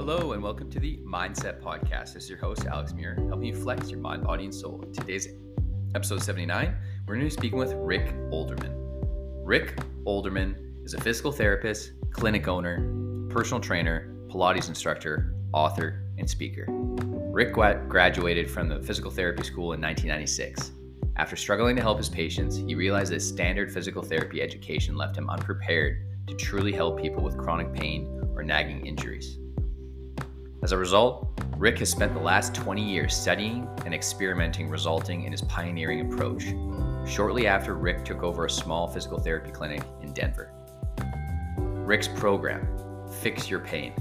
Hello and welcome to the MindCep Podcast. This is your host, Alex Muir, helping you flex your mind, body, and soul. In today's episode 79, we're going to be speaking with Rick Olderman. Rick Olderman is a physical therapist, clinic owner, personal trainer, Pilates instructor, author, and speaker. Rick graduated from the physical therapy school in 1996. After struggling to help his patients, he realized that standard physical therapy education left him unprepared to truly help people with chronic pain or nagging injuries. As a result, Rick has spent the last 20 years studying and experimenting, resulting in his pioneering approach. Shortly after, Rick took over a small physical therapy clinic in Denver. Rick's program, Fix Your Pain.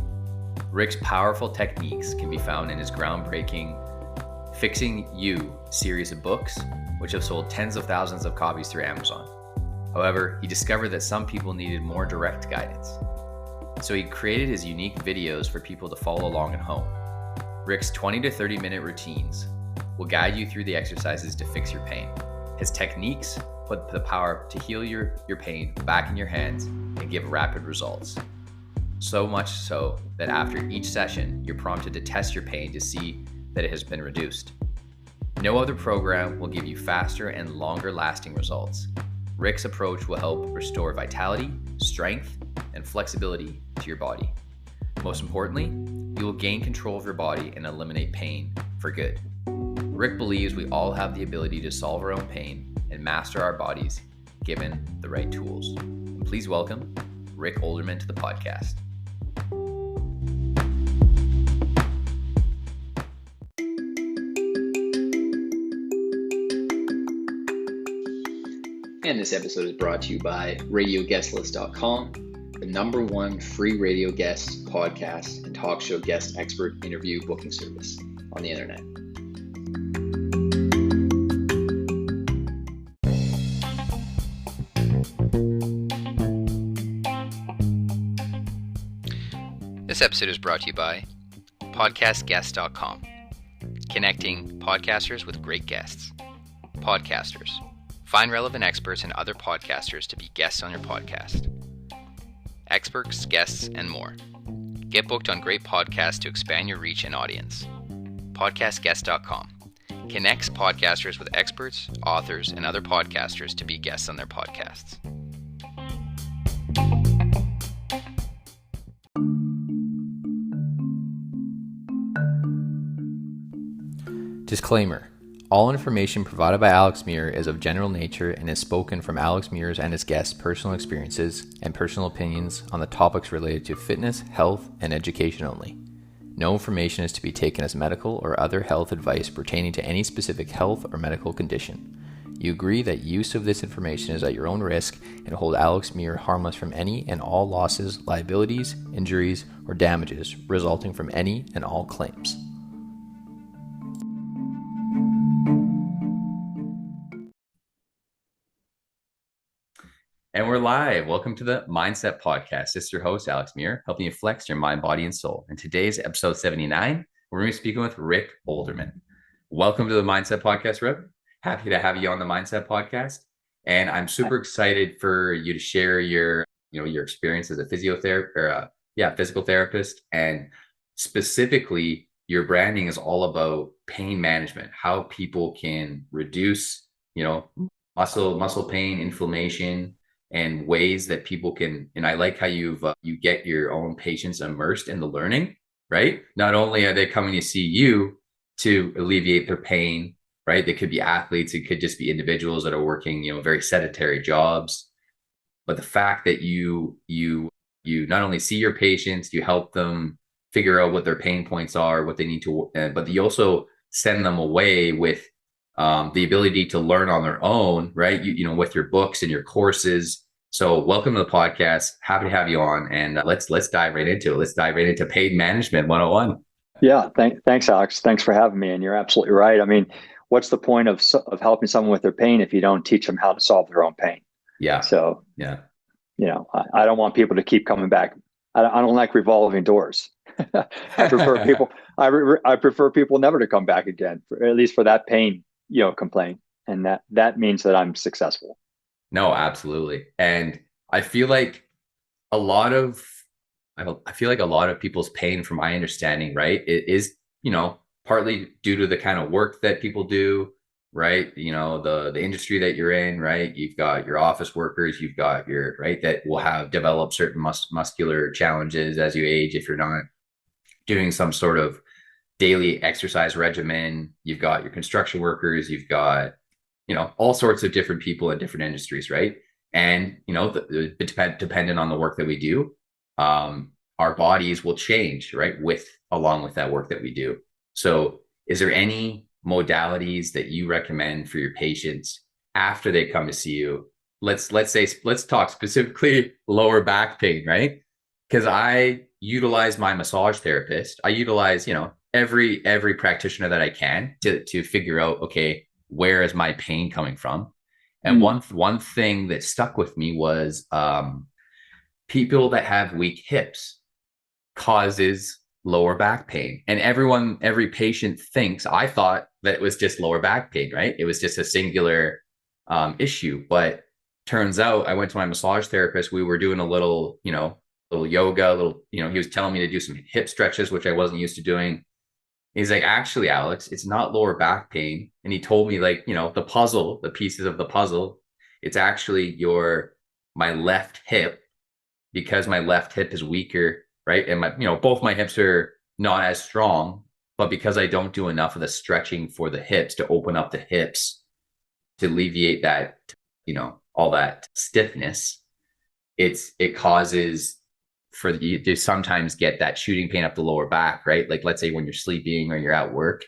Rick's powerful techniques can be found in his groundbreaking Fixing You series of books, which have sold tens of thousands of copies through Amazon. However, he discovered that some people needed more direct guidance. So he created his unique videos for people to follow along at home. Rick's 20 to 30 minute routines will guide you through the exercises to fix your pain. His techniques put the power to heal your pain back in your hands and give rapid results. So much so that after each session, you're prompted to test your pain to see that it has been reduced. No other program will give you faster and longer lasting results. Rick's approach will help restore vitality, strength, and flexibility to your body. Most importantly, you will gain control of your body and eliminate pain for good. Rick believes we all have the ability to solve our own pain and master our bodies given the right tools. And please welcome Rick Olderman to the podcast. And this episode is brought to you by RadioGuestList.com, the #1 free radio guest, podcast, and talk show guest expert interview booking service on the internet. This episode is brought to you by PodcastGuest.com, connecting podcasters with great guests. Podcasters. Find relevant experts and other podcasters to be guests on your podcast. Experts, guests, and more. Get booked on great podcasts to expand your reach and audience. PodcastGuest.com connects podcasters with experts, authors, and other podcasters to be guests on their podcasts. Disclaimer. All information provided by Alex Muir is of general nature and is spoken from Alex Muir's and his guests' personal experiences and personal opinions on the topics related to fitness, health, and education only. No information is to be taken as medical or other health advice pertaining to any specific health or medical condition. You agree that use of this information is at your own risk and hold Alex Muir harmless from any and all losses, liabilities, injuries, or damages resulting from any and all claims. And we're live. Welcome to the MindCep Podcast. This is your host, Alex Muir, helping you flex your mind, body, and soul. And today's episode 79, we're going to be speaking with Rick Olderman. Welcome to the MindCep Podcast, Rick. Happy to have you on the MindCep Podcast. And I'm super excited for you to share your experience as a physical therapist. And specifically, your branding is all about pain management, how people can reduce, muscle pain, inflammation, and ways that people can, and I like how you get your own patients immersed in the learning, right? Not only are they coming to see you to alleviate their pain, right? They could be athletes, it could just be individuals that are working, very sedentary jobs. But the fact that you not only see your patients, you help them figure out what their pain points are, what they need to, but you also send them away with the ability to learn on their own, right? With your books and your courses. So welcome to the podcast. Happy to have you on, and let's dive right into it. Let's dive right into pain management 101. Yeah. Thanks, Alex. Thanks for having me. And you're absolutely right. I mean, what's the point of helping someone with their pain if you don't teach them how to solve their own pain? Yeah. So, yeah. I don't want people to keep coming back. I don't like revolving doors. I prefer people. I prefer people never to come back again, at least for that pain, complaint, and that means that I'm successful. No, absolutely. And I feel like a lot of I feel like a lot of people's pain, from my understanding, right, it is, partly due to the kind of work that people do, right? The industry that you're in, right? You've got your office workers, you've got your, right, that will have developed certain muscular challenges as you age if you're not doing some sort of daily exercise regimen. You've got your construction workers, you've got, all sorts of different people in different industries, right? And, dependent on the work that we do, our bodies will change, right? Along with that work that we do. So is there any modalities that you recommend for your patients after they come to see you? Let's talk specifically lower back pain, right? Because I utilize my massage therapist. I utilize, every practitioner that I can to figure out, okay, where is my pain coming from? And one thing that stuck with me was people that have weak hips causes lower back pain. And every patient thinks, I thought that it was just lower back pain, right? It was just a singular issue. But turns out I went to my massage therapist. We were doing a little yoga, he was telling me to do some hip stretches, which I wasn't used to doing. He's like, actually, Alex, it's not lower back pain. And he told me, like, the pieces of the puzzle, it's actually my left hip, because my left hip is weaker, right? And both my hips are not as strong, but because I don't do enough of the stretching for the hips to open up the hips to alleviate that, all that stiffness, it causes for you to sometimes get that shooting pain up the lower back, right? Like, let's say when you're sleeping or you're at work.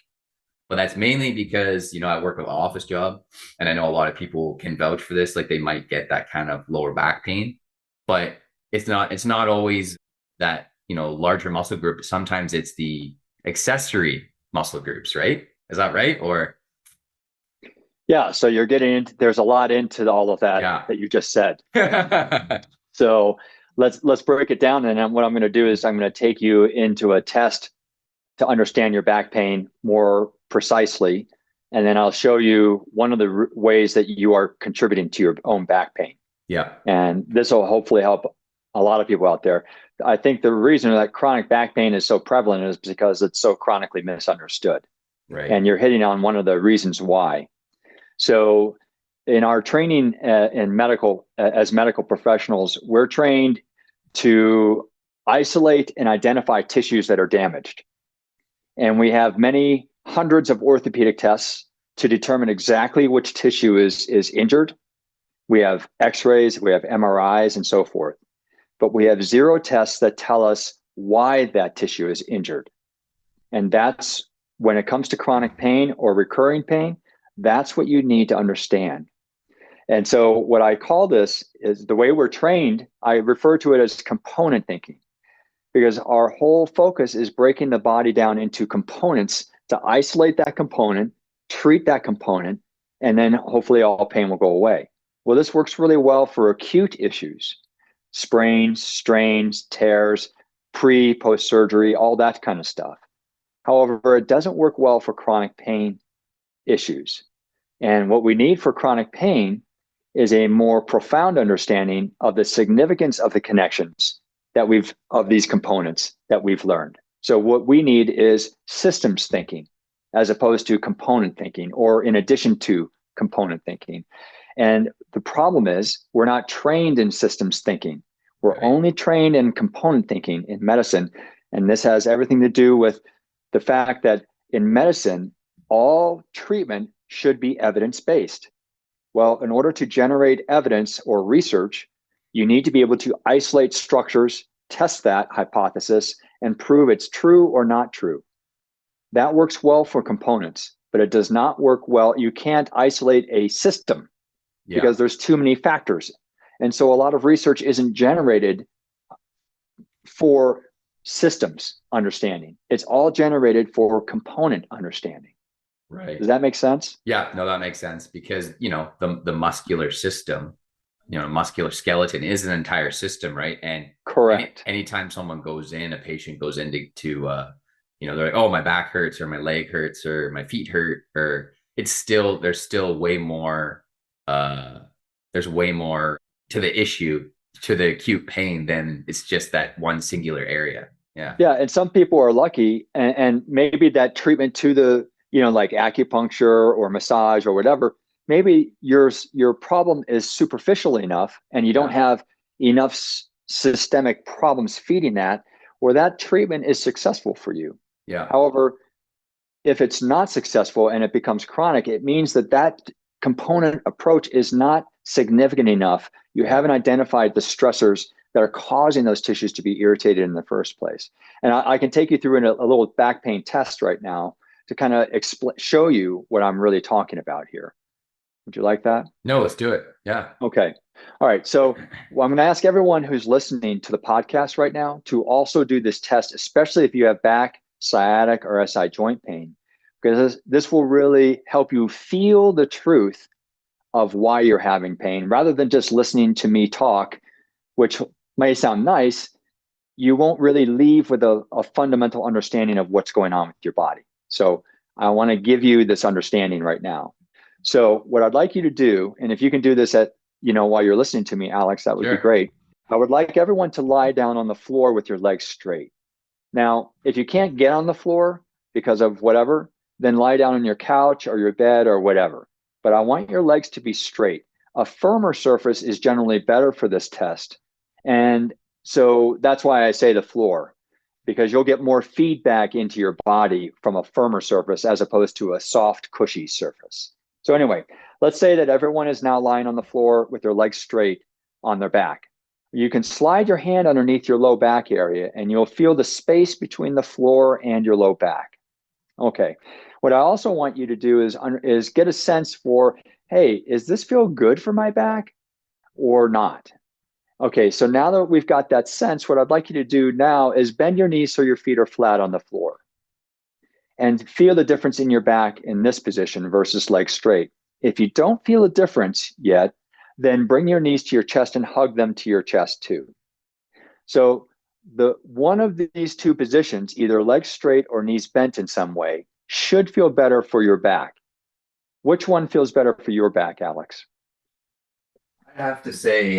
But that's mainly because, I work with an office job, and I know a lot of people can vouch for this. Like, they might get that kind of lower back pain, but it's not always that, larger muscle group. Sometimes it's the accessory muscle groups, right? Is that right? Or yeah, so you're getting into, there's a lot into all of that that you just said. So let's break it down. And then what I'm going to do is I'm going to take you into a test to understand your back pain more precisely. And then I'll show you one of the ways that you are contributing to your own back pain. Yeah. And this will hopefully help a lot of people out there. I think the reason that chronic back pain is so prevalent is because it's so chronically misunderstood. Right. And you're hitting on one of the reasons why. So in our training as medical professionals, we're trained to isolate and identify tissues that are damaged. And we have many hundreds of orthopedic tests to determine exactly which tissue is injured. We have x-rays, we have MRIs, and so forth. But we have zero tests that tell us why that tissue is injured. And that's when it comes to chronic pain or recurring pain, that's what you need to understand. And so what I call this is the way we're trained, I refer to it as component thinking, because our whole focus is breaking the body down into components to isolate that component, treat that component, and then hopefully all pain will go away. Well, this works really well for acute issues, sprains, strains, tears, post-surgery, all that kind of stuff. However, it doesn't work well for chronic pain issues. And what we need for chronic pain is a more profound understanding of the significance of the connections of these components that we've learned. So what we need is systems thinking as opposed to component thinking, or in addition to component thinking. And the problem is we're not trained in systems thinking. We're only trained in component thinking in medicine. And this has everything to do with the fact that in medicine, all treatment should be evidence-based. Well, in order to generate evidence or research, you need to be able to isolate structures, test that hypothesis, and prove it's true or not true. That works well for components, but it does not work well. You can't isolate a system because there's too many factors. And so a lot of research isn't generated for systems understanding. It's all generated for component understanding. Right. Does that make sense? Yeah, no, that makes sense, because, the muscular system, muscular skeleton is an entire system, right? And correct. Anytime a patient goes into, they're like, oh, my back hurts, or my leg hurts, or my feet hurt, or there's way more to the issue to the acute pain than it's just that one singular area. Yeah. Yeah. And some people are lucky, and maybe that treatment to the, like acupuncture or massage or whatever, maybe your problem is superficial enough and you don't have enough systemic problems feeding that, where that treatment is successful for you. Yeah. However, if it's not successful and it becomes chronic, it means that component approach is not significant enough. You haven't identified the stressors that are causing those tissues to be irritated in the first place. And I can take you through a little back pain test right now to kind of show you what I'm really talking about here. Would you like that? No, let's do it. Yeah. Okay. All right. So I'm going to ask everyone who's listening to the podcast right now to also do this test, especially if you have back, sciatic, or SI joint pain, because this will really help you feel the truth of why you're having pain, rather than just listening to me talk, which may sound nice. You won't really leave with a fundamental understanding of what's going on with your body. So I want to give you this understanding right now. So what I'd like you to do, and if you can do this while you're listening to me, Alex, that would be great. I would like everyone to lie down on the floor with your legs straight. Now, if you can't get on the floor because of whatever, then lie down on your couch or your bed or whatever. But I want your legs to be straight. A firmer surface is generally better for this test. And so that's why I say the floor, because you'll get more feedback into your body from a firmer surface as opposed to a soft, cushy surface. So anyway, let's say that everyone is now lying on the floor with their legs straight on their back. You can slide your hand underneath your low back area and you'll feel the space between the floor and your low back. Okay. What I also want you to do is get a sense for, hey, is this feel good for my back or not? Okay, so now that we've got that sense, what I'd like you to do now is bend your knees so your feet are flat on the floor. And feel the difference in your back in this position versus legs straight. If you don't feel a difference yet, then bring your knees to your chest and hug them to your chest too. So one of these two positions, either legs straight or knees bent in some way, should feel better for your back. Which one feels better for your back, Alex? I have to say,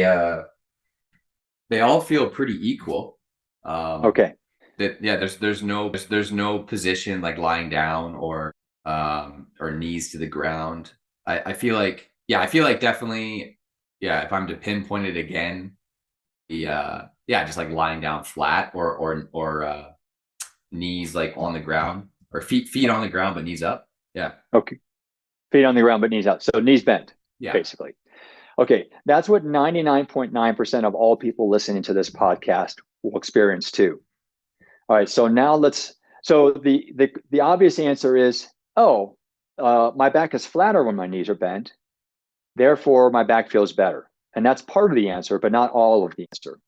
they all feel pretty equal. Okay. There's no position like lying down or knees to the ground. I feel like definitely, if I'm to pinpoint it again, just like lying down flat or knees like on the ground, or feet on the ground but knees up. Yeah. Okay. Feet on the ground but knees up. So knees bent. Yeah. Basically. Okay, that's what 99.9% of all people listening to this podcast will experience too. All right, so now the obvious answer is, my back is flatter when my knees are bent, therefore my back feels better. And that's part of the answer, but not all of the answer.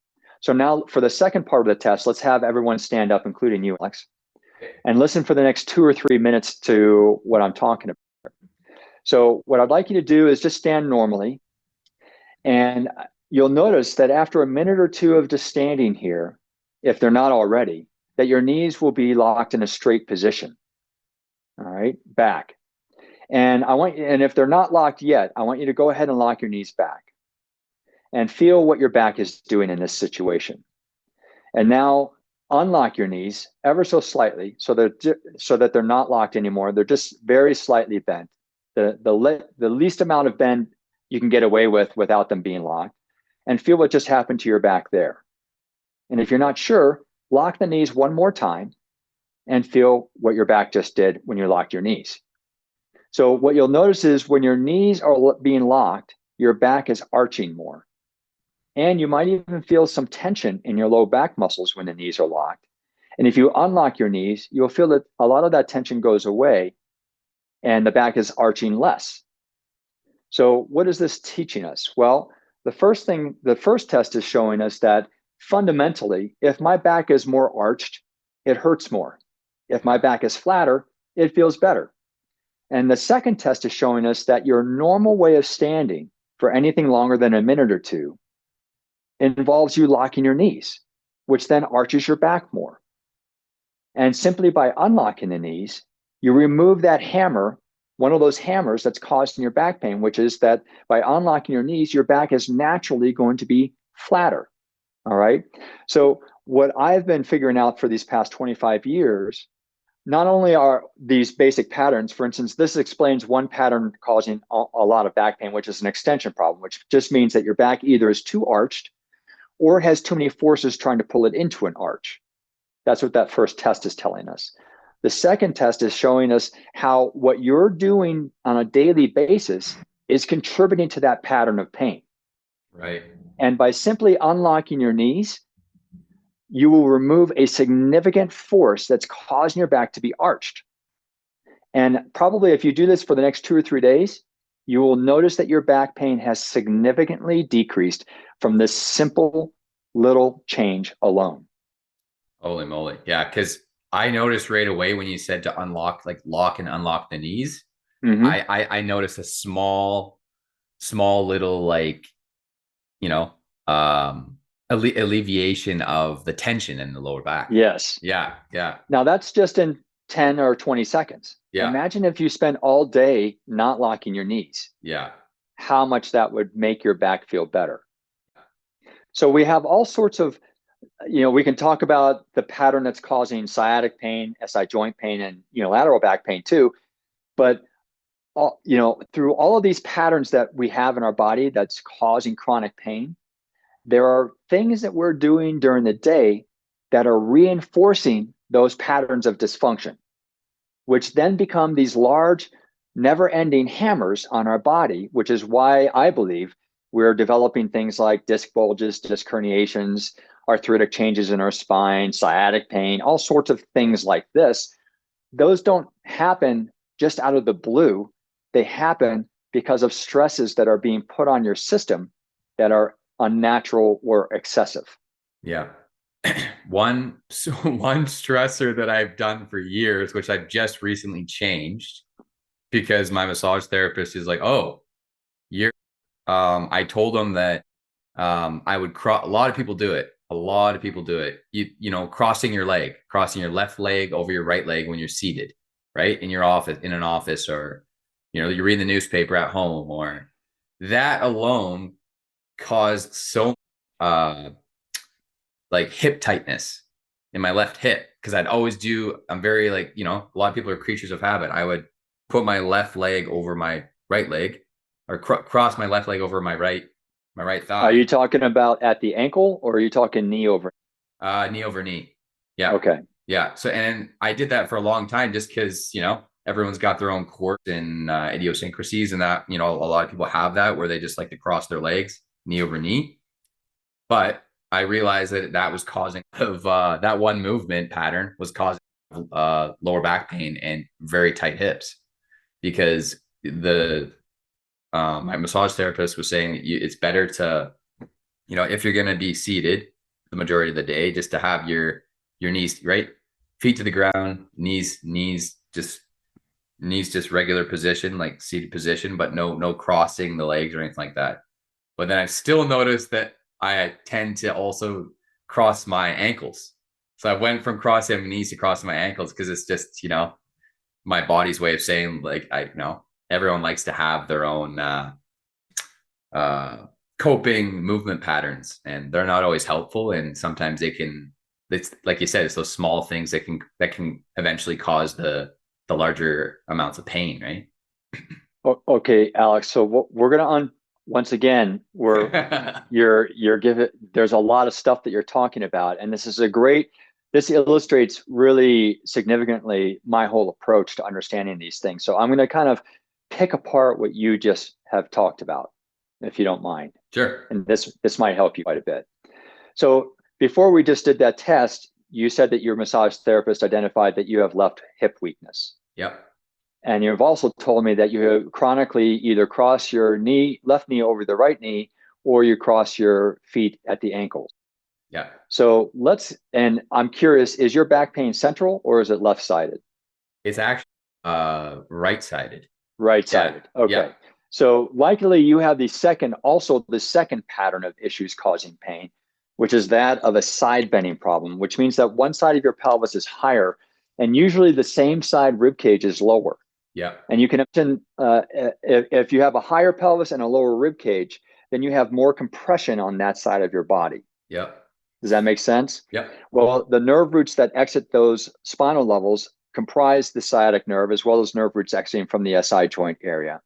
So now for the second part of the test, let's have everyone stand up, including you, Alex, and listen for the next 2 or 3 minutes to what I'm talking about. So what I'd like you to do is just stand normally. And you'll notice that after a minute or two of just standing here, if they're not already, that your knees will be locked in a straight position. All right, back. And if they're not locked yet, I want you to go ahead and lock your knees back and feel what your back is doing in this situation. And now unlock your knees ever so slightly so that they're not locked anymore. They're just very slightly bent. The least amount of bend you can get away with without them being locked, and feel what just happened to your back there. And if you're not sure, lock the knees one more time and feel what your back just did when you locked your knees. So what you'll notice is when your knees are being locked, your back is arching more. And you might even feel some tension in your low back muscles when the knees are locked. And if you unlock your knees, you'll feel that a lot of that tension goes away and the back is arching less. So what is this teaching us? Well, the first test is showing us that fundamentally, if my back is more arched, it hurts more. If my back is flatter, it feels better. And the second test is showing us that your normal way of standing for anything longer than a minute or two involves you locking your knees, which then arches your back more. And simply by unlocking the knees, you remove that hammer, one of those hammers that's causing your back pain, which is that by unlocking your knees, your back is naturally going to be flatter. All right. So what I've been figuring out for these past 25 years, not only are these basic patterns, for instance, this explains one pattern causing a lot of back pain, which is an extension problem, which just means that your back either is too arched or has too many forces trying to pull it into an arch. That's what that first test is telling us. The second test is showing us how what you're doing on a daily basis is contributing to that pattern of pain. Right. And by simply unlocking your knees, you will remove a significant force that's causing your back to be arched. And probably if you do this for the next 2 or 3 days, you will notice that your back pain has significantly decreased from this simple little change alone. Holy moly. Yeah. Because I noticed right away when you said to unlock, like lock and unlock the knees, Mm-hmm. I noticed a small little, like, alleviation of the tension in the lower back. Yes. Yeah. Now that's just in 10 or 20 seconds. Yeah. Imagine if you spend all day not locking your knees. Yeah. How much that would make your back feel better. So we have all sorts of, we can talk about the pattern that's causing sciatic pain, SI joint pain, and lateral back pain too. But through all of these patterns that we have in our body that's causing chronic pain, there are things that we're doing during the day that are reinforcing those patterns of dysfunction, which then become these large, never-ending hammers on our body, which is why I believe we're developing things like disc bulges, disc herniations, arthritic changes in our spine, sciatic pain, all sorts of things like this. Those don't happen just out of the blue. They happen because of stresses that are being put on your system that are unnatural or excessive. Yeah. One stressor that I've done for years, which I've just recently changed because my massage therapist is like, oh, I told him that I would cross. A lot of people do it. Crossing your left leg over your right leg when you're seated, right? In an office, or, you're reading the newspaper at home, or that alone caused so like hip tightness in my left hip. Cause I'm very a lot of people are creatures of habit. I would put my left leg over my right leg, or cross my left leg over my right thigh. Are you talking about at the ankle, or are you talking knee over? Knee over knee. Yeah. Okay. Yeah. So, and I did that for a long time just because, everyone's got their own quirks and idiosyncrasies, and that, a lot of people have that where they just like to cross their legs, knee over knee. But I realized that was causing that one movement pattern was causing lower back pain and very tight hips, because my massage therapist was saying it's better to, if you're going to be seated the majority of the day, just to have your knees, right, feet to the ground, knees just regular position, like seated position, but no crossing the legs or anything like that. But then I've still noticed that I tend to also cross my ankles. So I went from crossing my knees to crossing my ankles, because it's just, my body's way of saying, like, everyone likes to have their own coping movement patterns, and they're not always helpful. And sometimes it's like you said, it's those small things that can eventually cause the larger amounts of pain, right? Okay, Alex. So we're going to once again, you're giving, there's a lot of stuff that you're talking about, and this illustrates really significantly my whole approach to understanding these things. So I'm going to kind of pick apart what you just have talked about, if you don't mind. Sure. And this might help you quite a bit. So before we just did that test, you said that your massage therapist identified that you have left hip weakness. Yep. And you've also told me that you chronically either cross your left knee over the right knee, or you cross your feet at the ankles. Yeah. So and I'm curious, is your back pain central, or is it left-sided? It's actually right-sided. Right-sided. Yeah. Okay. Yeah. So likely you have the second pattern of issues causing pain, which is that of a side bending problem, which means that one side of your pelvis is higher, and usually the same side rib cage is lower. Yeah. And you can imagine if you have a higher pelvis and a lower rib cage, then you have more compression on that side of your body. Yep. Does that make sense? Yep. Well, the nerve roots that exit those spinal levels comprise the sciatic nerve, as well as nerve roots exiting from the SI joint area.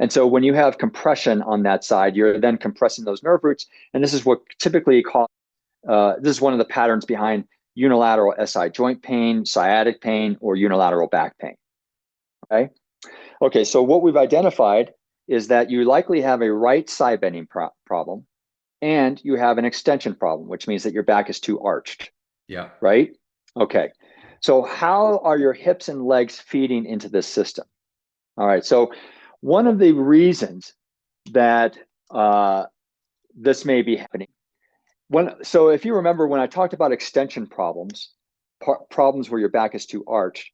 And so when you have compression on that side, you're then compressing those nerve roots. And this is what typically causes, this is one of the patterns behind unilateral SI joint pain, sciatic pain, or unilateral back pain. Okay, so what we've identified is that you likely have a right side bending problem, and you have an extension problem, which means that your back is too arched. Yeah. Right? Okay. So how are your hips and legs feeding into this system? All right. So one of the reasons that this may be happening, so if you remember when I talked about extension problems, problems where your back is too arched,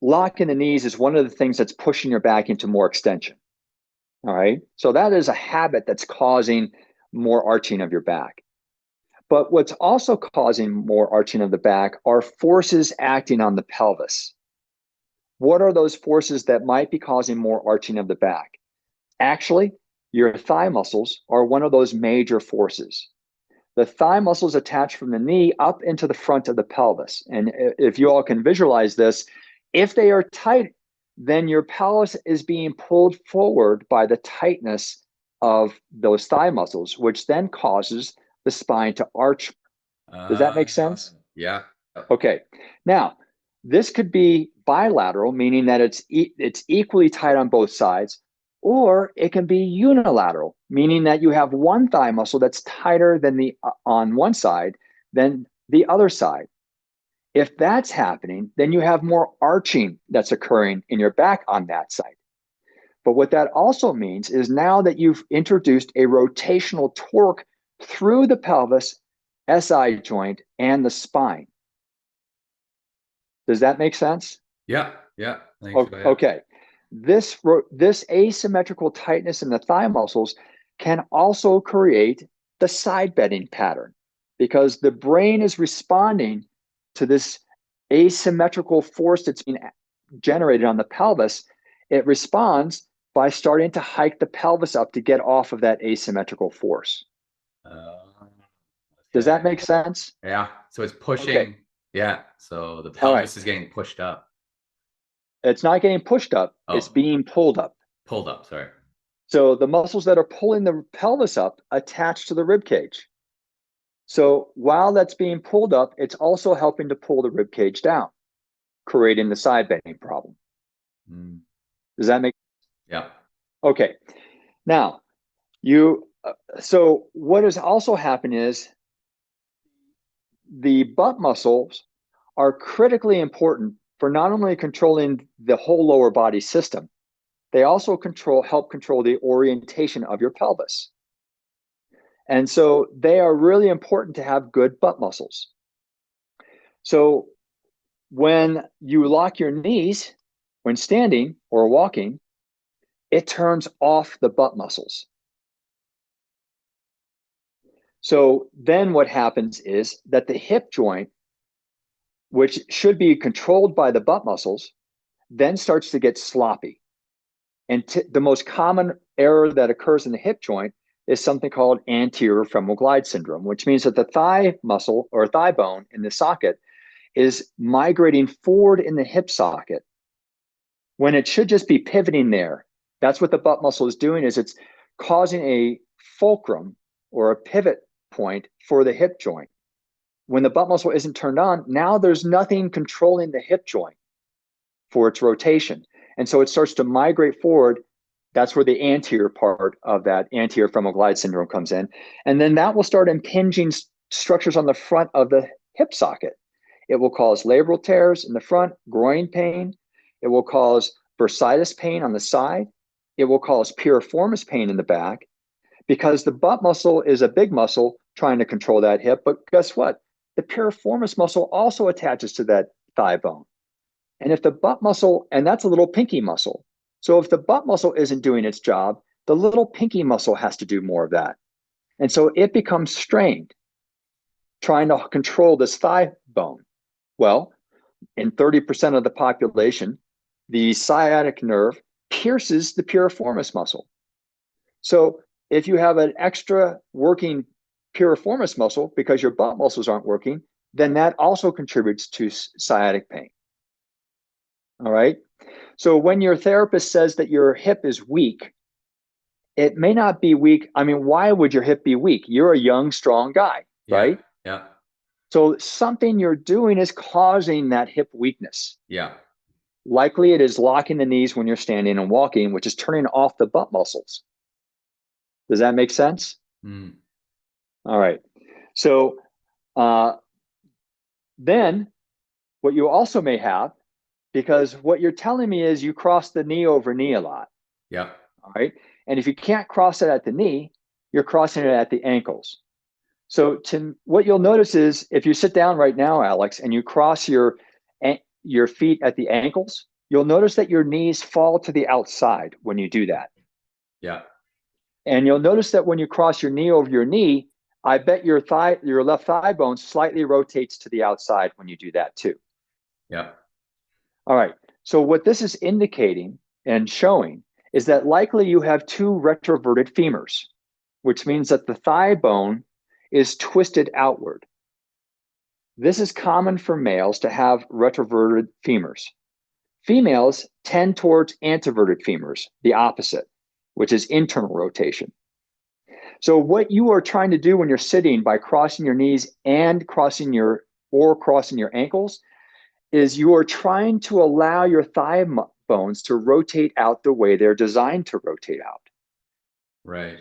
locking the knees is one of the things that's pushing your back into more extension. All right. So that is a habit that's causing more arching of your back. But what's also causing more arching of the back are forces acting on the pelvis. What are those forces that might be causing more arching of the back? Actually, your thigh muscles are one of those major forces. The thigh muscles attach from the knee up into the front of the pelvis. And if you all can visualize this, if they are tight, then your pelvis is being pulled forward by the tightness of those thigh muscles, which then causes the spine to arch. Does that make sense? Yeah. Okay. Now, this could be bilateral, meaning that it's equally tight on both sides, or it can be unilateral, meaning that you have one thigh muscle that's tighter than on one side than the other side. If that's happening, then you have more arching that's occurring in your back on that side. But what that also means is now that you've introduced a rotational torque through the pelvis, SI joint, and the spine. Does that make sense? Yeah. Yeah. Okay. This asymmetrical tightness in the thigh muscles can also create the side bending pattern, because the brain is responding to this asymmetrical force that's being generated on the pelvis. It responds by starting to hike the pelvis up to get off of that asymmetrical force. Does that make sense? Yeah. So it's pushing. Okay. Yeah. So the pelvis is getting pushed up. It's not getting pushed up. Oh. It's being pulled up. Pulled up. Sorry. So the muscles that are pulling the pelvis up attach to the rib cage. So while that's being pulled up, it's also helping to pull the rib cage down, creating the side bending problem. Does that make sense? Yeah. Okay. Now, so what has also happened is the butt muscles are critically important for not only controlling the whole lower body system, they also help control the orientation of your pelvis. And so they are really important to have good butt muscles. So when you lock your knees, when standing or walking, it turns off the butt muscles. So then what happens is that the hip joint, which should be controlled by the butt muscles, then starts to get sloppy. And the most common error that occurs in the hip joint is something called anterior femoral glide syndrome, which means that the thigh muscle or thigh bone in the socket is migrating forward in the hip socket when it should just be pivoting there. That's what the butt muscle is doing, is it's causing a fulcrum or a pivot point for the hip joint. When the butt muscle isn't turned on, now there's nothing controlling the hip joint for its rotation. And so it starts to migrate forward. That's where the anterior part of that anterior femoral glide syndrome comes in. And then that will start impinging structures on the front of the hip socket. It will cause labral tears in the front, groin pain. It will cause bursitis pain on the side. It will cause piriformis pain in the back, because the butt muscle is a big muscle trying to control that hip. But guess what? The piriformis muscle also attaches to that thigh bone. And if the butt muscle, and that's a little pinky muscle. So if the butt muscle isn't doing its job, the little pinky muscle has to do more of that. And so it becomes strained, trying to control this thigh bone. Well, in 30% of the population, the sciatic nerve pierces the piriformis muscle. So if you have an extra working piriformis muscle because your butt muscles aren't working, then that also contributes to sciatic pain. All right. So when your therapist says that your hip is weak, it may not be weak. I mean, why would your hip be weak? You're a young, strong guy, right? Yeah. So something you're doing is causing that hip weakness. Yeah. Likely it is locking the knees when you're standing and walking, which is turning off the butt muscles. Does that make sense? Mm. All right. So then what you also may have, because what you're telling me is you cross the knee over knee a lot. Yeah. All right. And if you can't cross it at the knee, you're crossing it at the ankles. So what you'll notice is if you sit down right now, Alex, and you cross your feet at the ankles, you'll notice that your knees fall to the outside when you do that. Yeah. And you'll notice that when you cross your knee over your knee, I bet your left thigh bone slightly rotates to the outside when you do that too. Yeah. All right. So what this is indicating and showing is that likely you have two retroverted femurs, which means that the thigh bone is twisted outward. This is common for males to have retroverted femurs. Females tend towards anteverted femurs, the opposite, which is internal rotation. So what you are trying to do when you're sitting by crossing your knees and crossing your ankles is you are trying to allow your thigh bones to rotate out the way they're designed to rotate out. Right.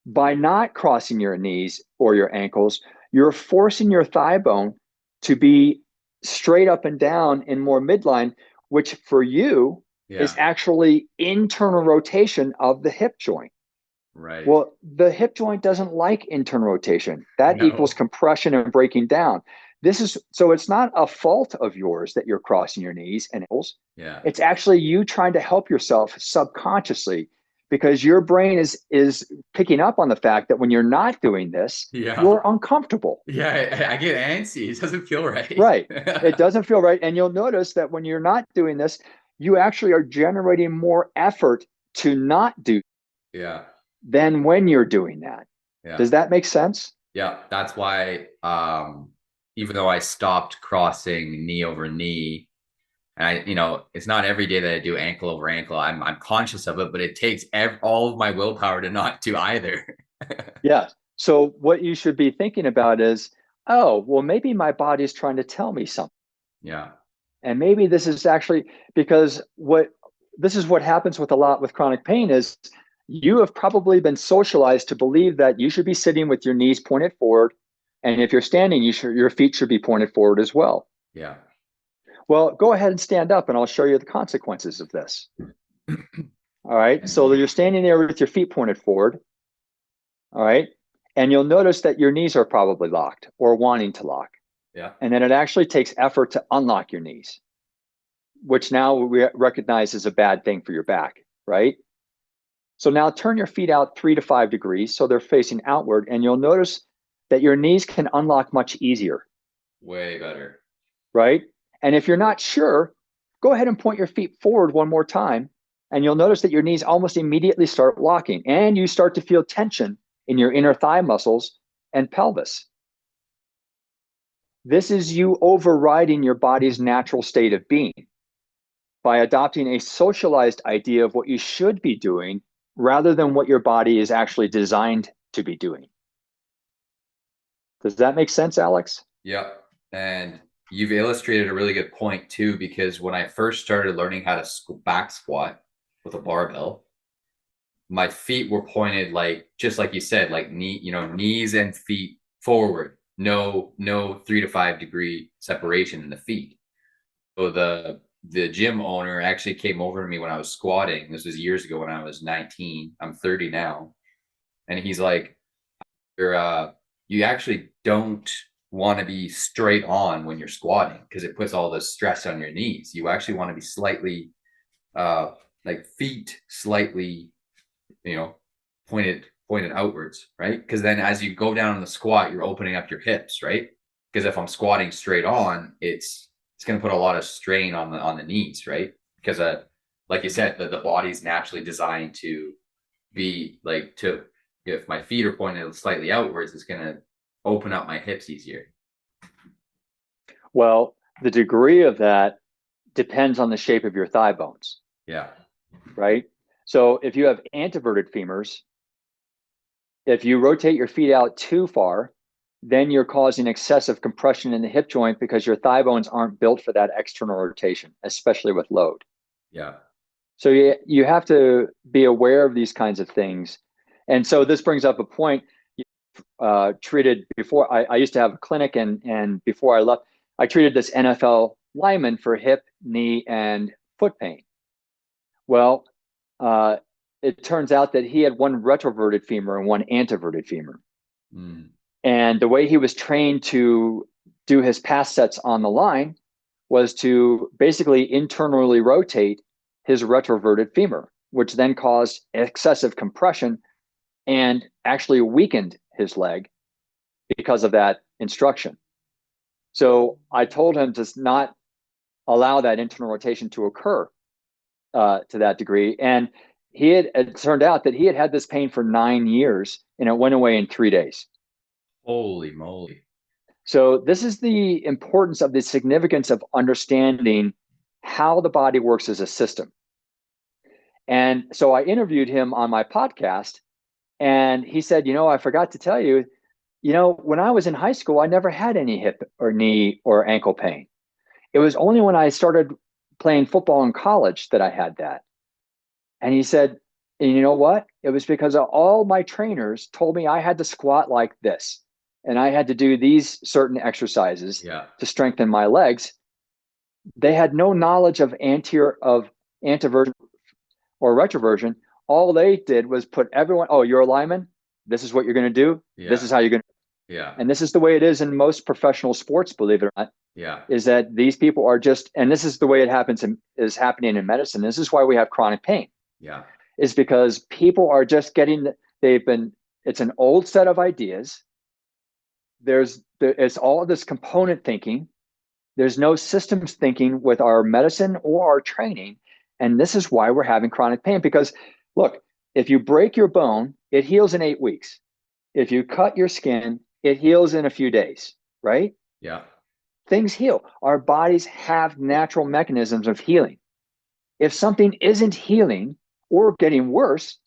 By not crossing your knees or your ankles, you're forcing your thigh bone to be straight up and down in more midline, which for you is actually internal rotation of the hip joint. Right. Well, the hip joint doesn't like internal rotation. That equals compression and breaking down. So it's not a fault of yours that you're crossing your knees and ankles. Yeah. It's actually you trying to help yourself subconsciously because your brain is picking up on the fact that when you're not doing this, you're uncomfortable. Yeah, I get antsy. It doesn't feel right. Right. It doesn't feel right. And you'll notice that when you're not doing this, you actually are generating more effort to not do than when you're doing that. Yeah. Does that make sense? Yeah. That's why even though I stopped crossing knee over knee, and it's not every day that I do ankle over ankle. I'm conscious of it, but it takes all of my willpower to not do either. Yeah. So what you should be thinking about is, oh, well, maybe my body's trying to tell me something. Yeah. And maybe this is actually because this is what happens with chronic pain is you have probably been socialized to believe that you should be sitting with your knees pointed forward. And if you're standing, your feet should be pointed forward as well. Yeah. Well, go ahead and stand up and I'll show you the consequences of this. All right. So you're standing there with your feet pointed forward. All right. And you'll notice that your knees are probably locked or wanting to lock. Yeah. And then it actually takes effort to unlock your knees, which now we recognize is a bad thing for your back, right? So now turn your feet out 3 to 5 degrees so they're facing outward, and you'll notice that your knees can unlock much easier. Way better. Right? And if you're not sure, go ahead and point your feet forward one more time, and you'll notice that your knees almost immediately start locking, and you start to feel tension in your inner thigh muscles and pelvis. This is you overriding your body's natural state of being by adopting a socialized idea of what you should be doing rather than what your body is actually designed to be doing. Does that make sense, Alex? Yep. And you've illustrated a really good point too, because when I first started learning how to back squat with a barbell, my feet were pointed just like you said, like knees and feet forward. No 3 to 5 degree separation in the feet. So the gym owner actually came over to me when I was squatting. This was years ago when I was 19. I'm 30 now. And he's like, you actually don't want to be straight on when you're squatting because it puts all the stress on your knees. You actually want to be slightly feet slightly, pointed outwards, right? Because then as you go down in the squat, you're opening up your hips, right? Because if I'm squatting straight on, it's going to put a lot of strain on the knees, right? Because like you said, the body's naturally designed to be to if my feet are pointed slightly outwards, it's going to open up my hips easier. Well, the degree of that depends on the shape of your thigh bones. Yeah. Right? So if you have anteverted femurs, if you rotate your feet out too far, then you're causing excessive compression in the hip joint because your thigh bones aren't built for that external rotation, especially with load. Yeah. So you have to be aware of these kinds of things. And so this brings up a point. Treated before, I used to have a clinic, and before I left, I treated this NFL lineman for hip, knee, and foot pain. Well, it turns out that he had one retroverted femur and one anteverted femur. Mm. And the way he was trained to do his pass sets on the line was to basically internally rotate his retroverted femur, which then caused excessive compression and actually weakened his leg because of that instruction. So I told him to not allow that internal rotation to occur to that degree. And it turned out that he had this pain for 9 years, and it went away in 3 days. Holy moly. So this is the importance of the significance of understanding how the body works as a system. And so I interviewed him on my podcast, and he said, I forgot to tell you, when I was in high school, I never had any hip or knee or ankle pain. It was only when I started playing football in college that I had that. And he said, and you know what? It was because all my trainers told me I had to squat like this, and I had to do these certain exercises to strengthen my legs. They had no knowledge of anteversion or retroversion. All they did was put everyone, you're a lineman, this is what you're going to do. Yeah. This is how you're going to. Yeah. And this is the way it is in most professional sports, believe it or not. Yeah. Is that these people are just, and this is the way it happens is happening in medicine. This is why we have chronic pain. Yeah. Is because people are just it's an old set of ideas. It's all this component thinking. There's no systems thinking with our medicine or our training. And this is why we're having chronic pain, because look, if you break your bone, it heals in 8 weeks. If you cut your skin, it heals in a few days, right? Yeah. Things heal. Our bodies have natural mechanisms of healing. If something isn't healing or getting worse,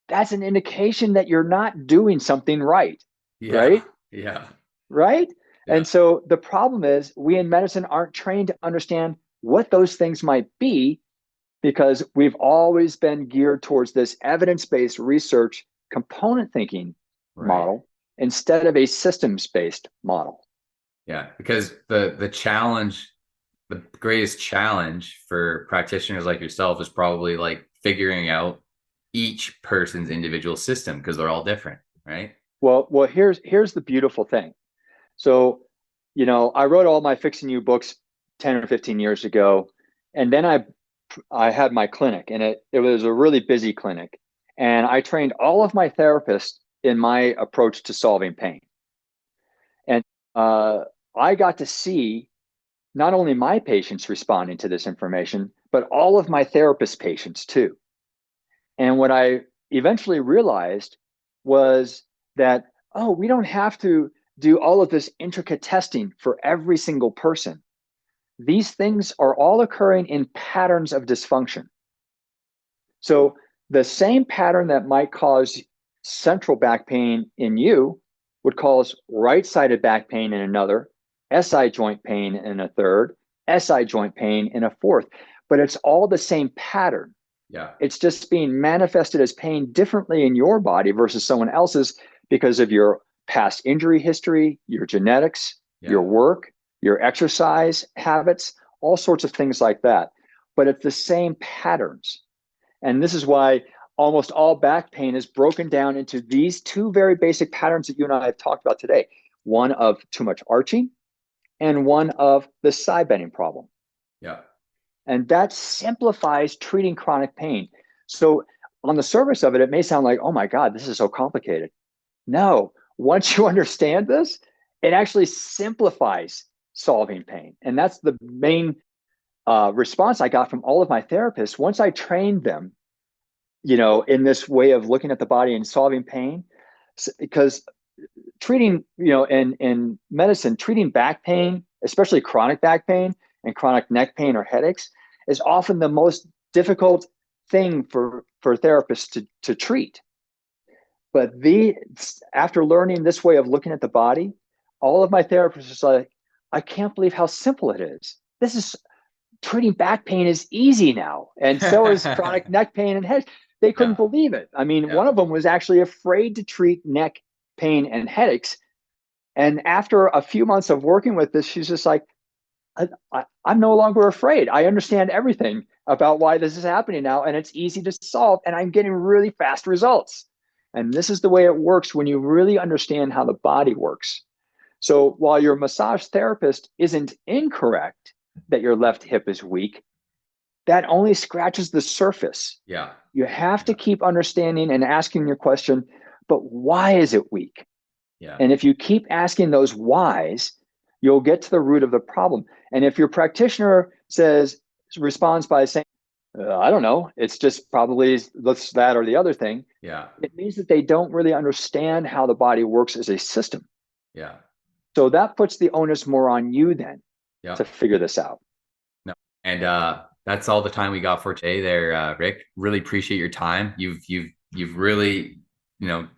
that's an indication that you're not doing something right. Yeah. Right? Yeah. Right? Yeah. And so the problem is we in medicine aren't trained to understand what those things might be, because we've always been geared towards this evidence-based research component thinking model instead of a systems-based model. Yeah, because the greatest challenge for practitioners like yourself is probably like figuring out each person's individual system, because they're all different, right? Well, here's the beautiful thing. So, I wrote all my Fixing You books 10 or 15 years ago, and then I had my clinic, and it was a really busy clinic, and I trained all of my therapists in my approach to solving pain. And I got to see not only my patients responding to this information, but all of my therapist patients too. And what I eventually realized was that, we don't have to do all of this intricate testing for every single person. These things are all occurring in patterns of dysfunction. So the same pattern that might cause central back pain in you would cause right-sided back pain in another, SI joint pain in a third, SI joint pain in a fourth. But it's all the same pattern. Yeah. It's just being manifested as pain differently in your body versus someone else's because of your past injury history, your genetics, your work, your exercise habits, all sorts of things like that. But it's the same patterns. And this is why almost all back pain is broken down into these two very basic patterns that you and I have talked about today. One of too much arching and one of the side bending problem. Yeah. And that simplifies treating chronic pain. So on the surface of it, it may sound like, oh my God, this is so complicated. No, once you understand this, it actually simplifies solving pain. And that's the main response I got from all of my therapists. Once I trained them, in this way of looking at the body and solving pain, because treating, in medicine, treating back pain, especially chronic back pain and chronic neck pain or headaches, is often the most difficult thing for therapists to treat. But after learning this way of looking at the body, all of my therapists are like, I can't believe how simple it is. Treating back pain is easy now. And so is chronic neck pain and headaches. They couldn't believe it. I mean, one of them was actually afraid to treat neck pain and headaches. And after a few months of working with this, she's just like, I'm no longer afraid. I understand everything about why this is happening now, and it's easy to solve, and I'm getting really fast results. And this is the way it works when you really understand how the body works. So while your massage therapist isn't incorrect that your left hip is weak, that only scratches the surface. Yeah. You have to keep understanding and asking your question, but why is it weak? Yeah. And if you keep asking those whys, you'll get to the root of the problem. And if your practitioner responds by saying, I don't know, it's just probably this, that, or the other thing. Yeah. It means that they don't really understand how the body works as a system. Yeah. So that puts the onus more on you then to figure this out. No. And that's all the time we got for today there, Rick. Really appreciate your time. You've really,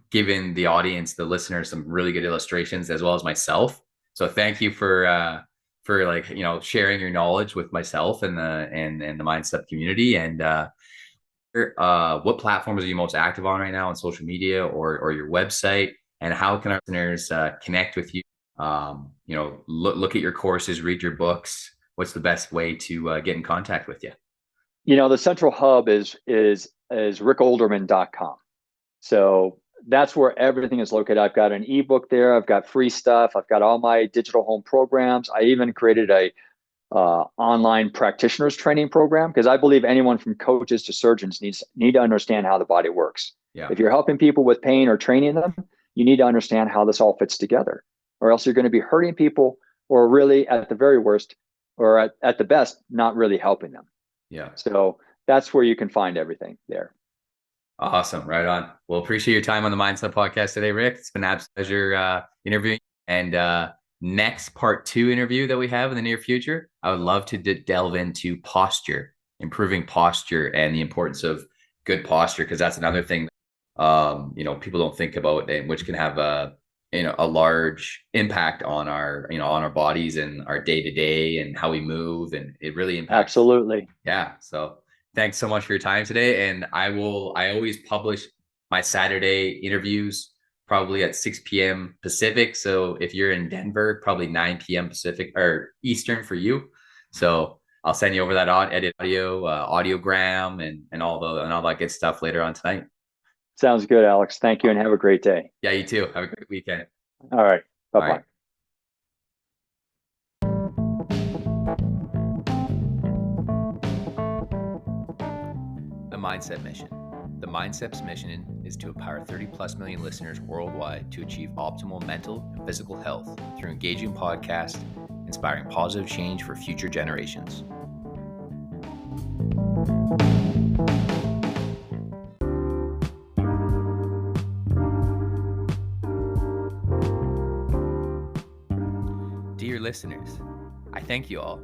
given the audience, the listeners, some really good illustrations, as well as myself. So thank you for sharing your knowledge with myself and the MindCep community. And what platforms are you most active on right now on social media or your website? And how can our listeners connect with you? Look at your courses, read your books. What's the best way to get in contact with you? The central hub is rickolderman.com. So that's where everything is located. I've got an ebook there. I've got free stuff. I've got all my digital home programs. I even created a online practitioners training program, because I believe anyone from coaches to surgeons need to understand how the body works. Yeah. If you're helping people with pain or training them, you need to understand how this all fits together, or else you're going to be hurting people, or really at the very worst, or at the best, not really helping them. Yeah. So that's where you can find everything there. Awesome. Right on. Well, appreciate your time on the MindCep Podcast today, Rick. It's been an absolute pleasure interviewing. And next part 2 interview that we have in the near future, I would love to delve into posture, improving posture, and the importance of good posture, because that's another thing people don't think about, and which can have a large impact on our bodies and our day-to-day and how we move, and it really impacts. Absolutely. Yeah. So thanks so much for your time today. And I always publish my Saturday interviews probably at 6 p.m. Pacific. So if you're in Denver, probably 9 p.m. Pacific or Eastern for you. So I'll send you over that edit audio, audiogram, and all that good stuff later on tonight. Sounds good, Alex. Thank you, and have a great day. Yeah, you too. Have a great weekend. All right. Bye-bye. All right. The MindCep mission. The MindCep's mission is to empower 30+ million listeners worldwide to achieve optimal mental and physical health through engaging podcasts, inspiring positive change for future generations. Dear listeners, I thank you all,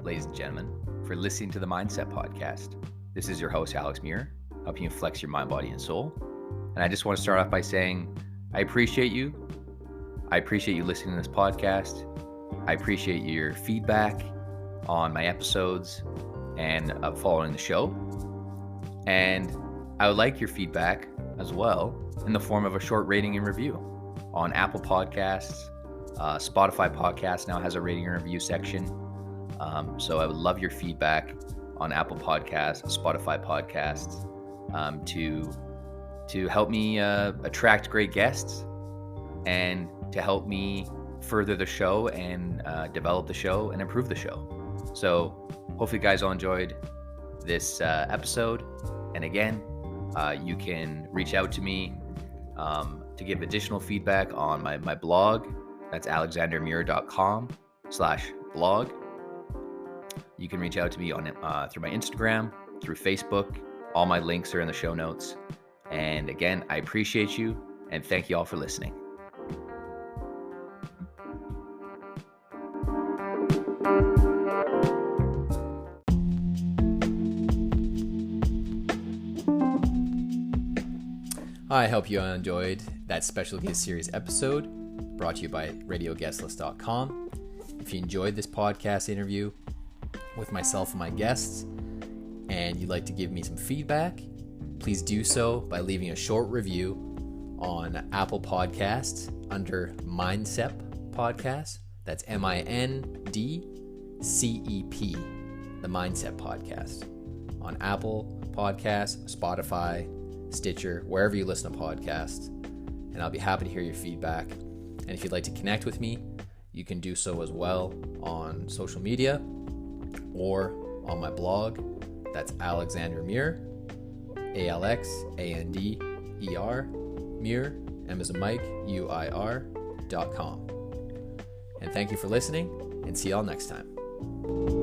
ladies and gentlemen, for listening to the MindCep Podcast. This is your host, Alex Muir, helping you flex your mind, body, and soul. And I just want to start off by saying, I appreciate you. I appreciate you listening to this podcast. I appreciate your feedback on my episodes and following the show. And I would like your feedback as well in the form of a short rating and review on Apple Podcasts. Spotify Podcast now has a rating and review section. So I would love your feedback on Apple Podcasts, Spotify Podcasts, to help me attract great guests and to help me further the show and develop the show and improve the show. So hopefully you guys all enjoyed this episode. And again, you can reach out to me to give additional feedback on my blog. That's alexandermuir.com/blog. You can reach out to me on through my Instagram, through Facebook. All my links are in the show notes. And again, I appreciate you. And thank you all for listening. I hope you enjoyed that special guest series episode brought to you by radioguestlist.com. If you enjoyed this podcast interview with myself and my guests, and you'd like to give me some feedback, please do so by leaving a short review on Apple Podcasts under MindCep Podcast. That's MINDCEP, the MindCep Podcast. On Apple Podcasts, Spotify, Stitcher, wherever you listen to podcasts. And I'll be happy to hear your feedback. And if you'd like to connect with me, you can do so as well on social media or on my blog. That's Alexander Muir, ALXANDER, Muir, M as in Mike, UIR.com. And thank you for listening, and see y'all next time.